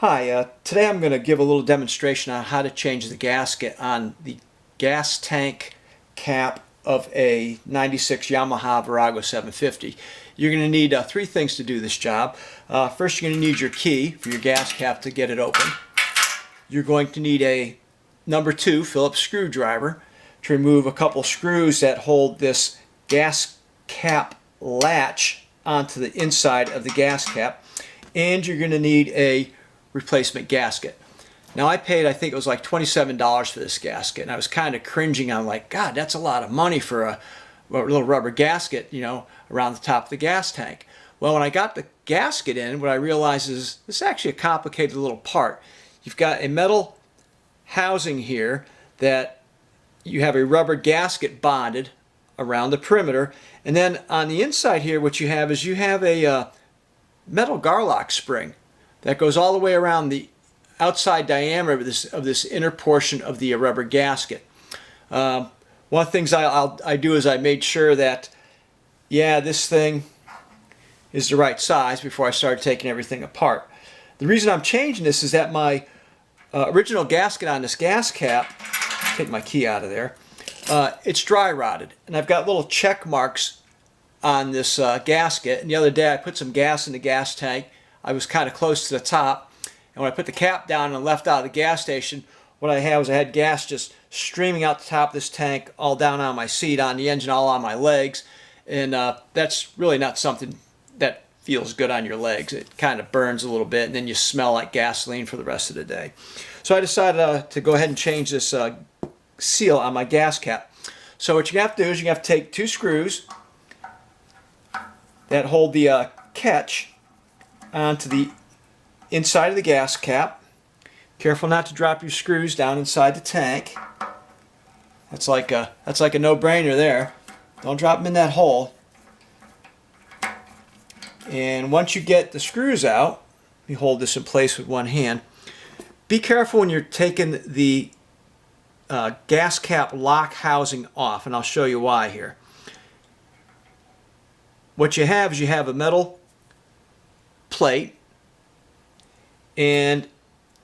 Hi, today I'm going to give a little demonstration on how to change the gasket on the gas tank cap of a 96 Yamaha Virago 750. You're going to need three things to do this job. First, you're going to need your key for your gas cap to get it open. You're going to need a number 2 Phillips screwdriver to remove a couple screws that hold this gas cap latch onto the inside of the gas cap. And you're going to need a replacement gasket. Now I paid, I think it was like $27 for this gasket, and I was kind of cringing. I'm like, God, that's a lot of money for a little rubber gasket, you know, around the top of the gas tank. Well, when I got the gasket in, what I realized is this is actually a complicated little part. You've got a metal housing here that you have a rubber gasket bonded around the perimeter, and then on the inside here what you have is you have a metal garlock spring that goes all the way around the outside diameter of this inner portion of the rubber gasket. One of the things I do is I made sure that, yeah, this thing is the right size before I started taking everything apart. The reason I'm changing this is that my original gasket on this gas cap, take my key out of there, it's dry rotted, and I've got little check marks on this gasket. And the other day I put some gas in the gas tank. I was kind of close to the top, and when I put the cap down and left out of the gas station, what I had was I had gas just streaming out the top of this tank, all down on my seat, on the engine, all on my legs, and that's really not something that feels good on your legs. It kind of burns a little bit, and then you smell like gasoline for the rest of the day. So I decided to go ahead and change this seal on my gas cap. So what you have to do is you have to take 2 screws that hold the catch onto the inside of the gas cap. Careful not to drop your screws down inside the tank. That's like a no-brainer there. Don't drop them in that hole. And once you get the screws out, let me hold this in place with one hand. Be careful when you're taking the gas cap lock housing off, and I'll show you why here. What you have is you have a metal plate, and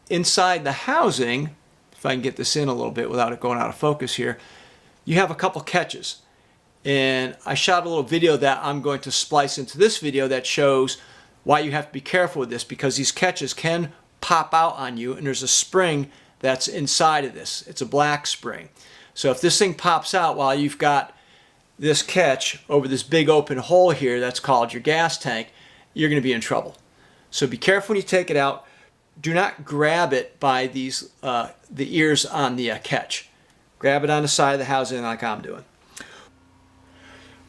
inside the housing, if I can get this in a little bit without it going out of focus here, you have a couple catches. And I shot a little video that I'm going to splice into this video that shows why you have to be careful with this, because these catches can pop out on you, and there's a spring that's inside of this. It's a black spring. So if this thing pops out while you've got this catch over this big open hole here that's called your gas tank, you're going to be in trouble. So be careful when you take it out. Do not grab it by these the ears on the catch. Grab it on the side of the housing like I'm doing.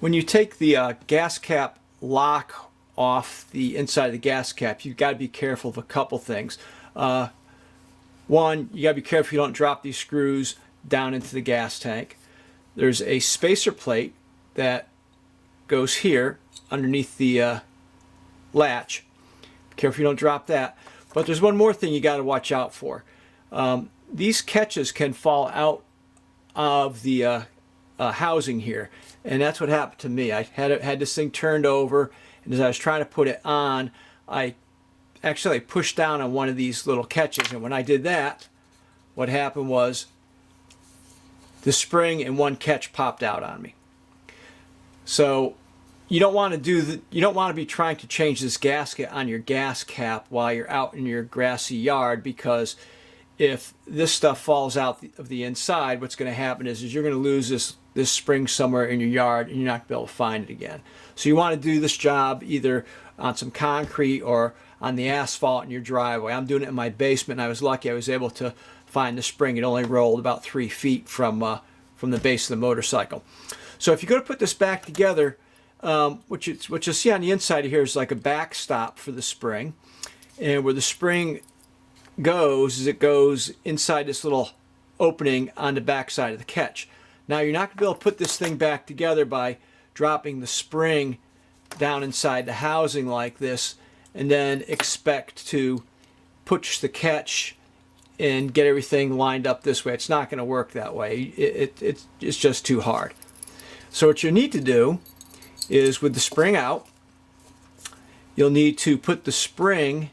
When you take the gas cap lock off the inside of the gas cap, you've got to be careful of a couple things. One, you got to be careful you don't drop these screws down into the gas tank. There's a spacer plate that goes here underneath the latch. Be careful you don't drop that. But there's one more thing you got to watch out for. These catches can fall out of the housing here, and that's what happened to me. I had this thing turned over, and as I was trying to put it on, I actually pushed down on one of these little catches, and when I did that, what happened was the spring and one catch popped out on me. So you don't want to be trying to change this gasket on your gas cap while you're out in your grassy yard, because if this stuff falls out of the inside, what's going to happen is you're going to lose this spring somewhere in your yard, and you're not going to be able to find it again. So you want to do this job either on some concrete or on the asphalt in your driveway. I'm doing it in my basement, and I was lucky I was able to find the spring. It only rolled about 3 feet from the base of the motorcycle. So if you go to put this back together, what you'll see on the inside of here is like a backstop for the spring, and where the spring goes is it goes inside this little opening on the back side of the catch. Now you're not going to be able to put this thing back together by dropping the spring down inside the housing like this and then expect to push the catch and get everything lined up this way. It's not going to work that way. It's just too hard. So what you need to do is, with the spring out, you'll need to put the spring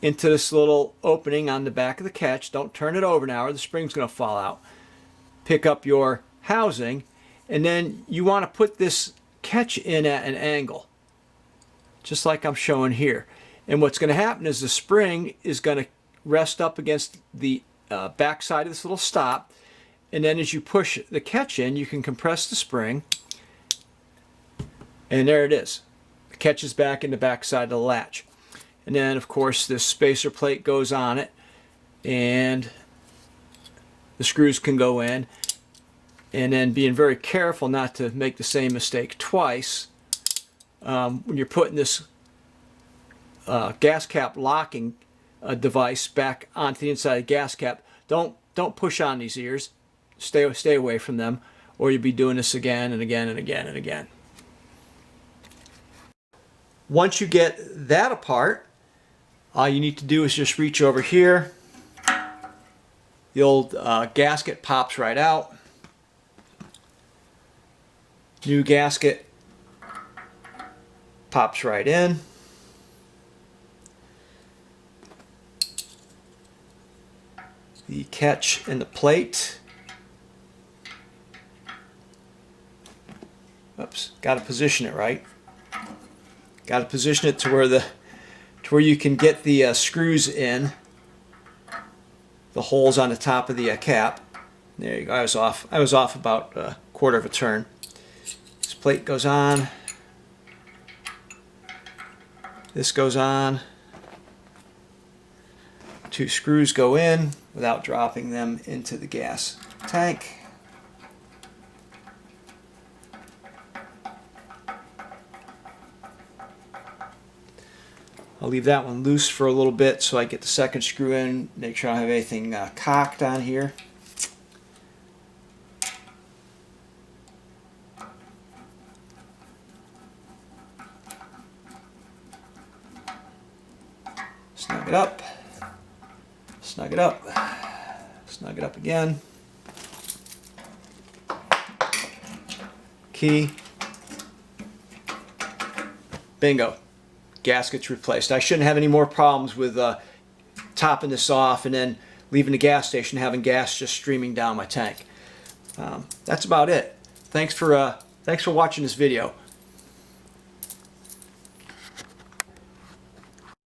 into this little opening on the back of the catch. Don't turn it over now or the spring's going to fall out. Pick up your housing, and then you want to put this catch in at an angle, just like I'm showing here. And what's going to happen is the spring is going to rest up against the back side of this little stop, and then as you push the catch in, you can compress the spring, and there it is. The catch is back in the back side of the latch. And then of course this spacer plate goes on it, and the screws can go in. And then being very careful not to make the same mistake twice, when you're putting this gas cap locking device back onto the inside of the gas cap, don't push on these ears. Stay away from them, or you'll be doing this again and again and again and again. Once you get that apart, all you need to do is just reach over here. The old gasket pops right out. New gasket pops right in. The catch and the plate. Oops, got to position it right. Got to position it to where you can get the screws in, the holes on the top of the cap. There you go. I was off about a quarter of a turn. This plate goes on. This goes on. Two screws go in without dropping them into the gas tank. I'll leave that one loose for a little bit so I get the second screw in, make sure I don't have anything cocked on here. Snug it up, snug it up, snug it up again. Key. Bingo. Gasket's replaced. I shouldn't have any more problems with topping this off and then leaving the gas station having gas just streaming down my tank. That's about it. Thanks for watching this video.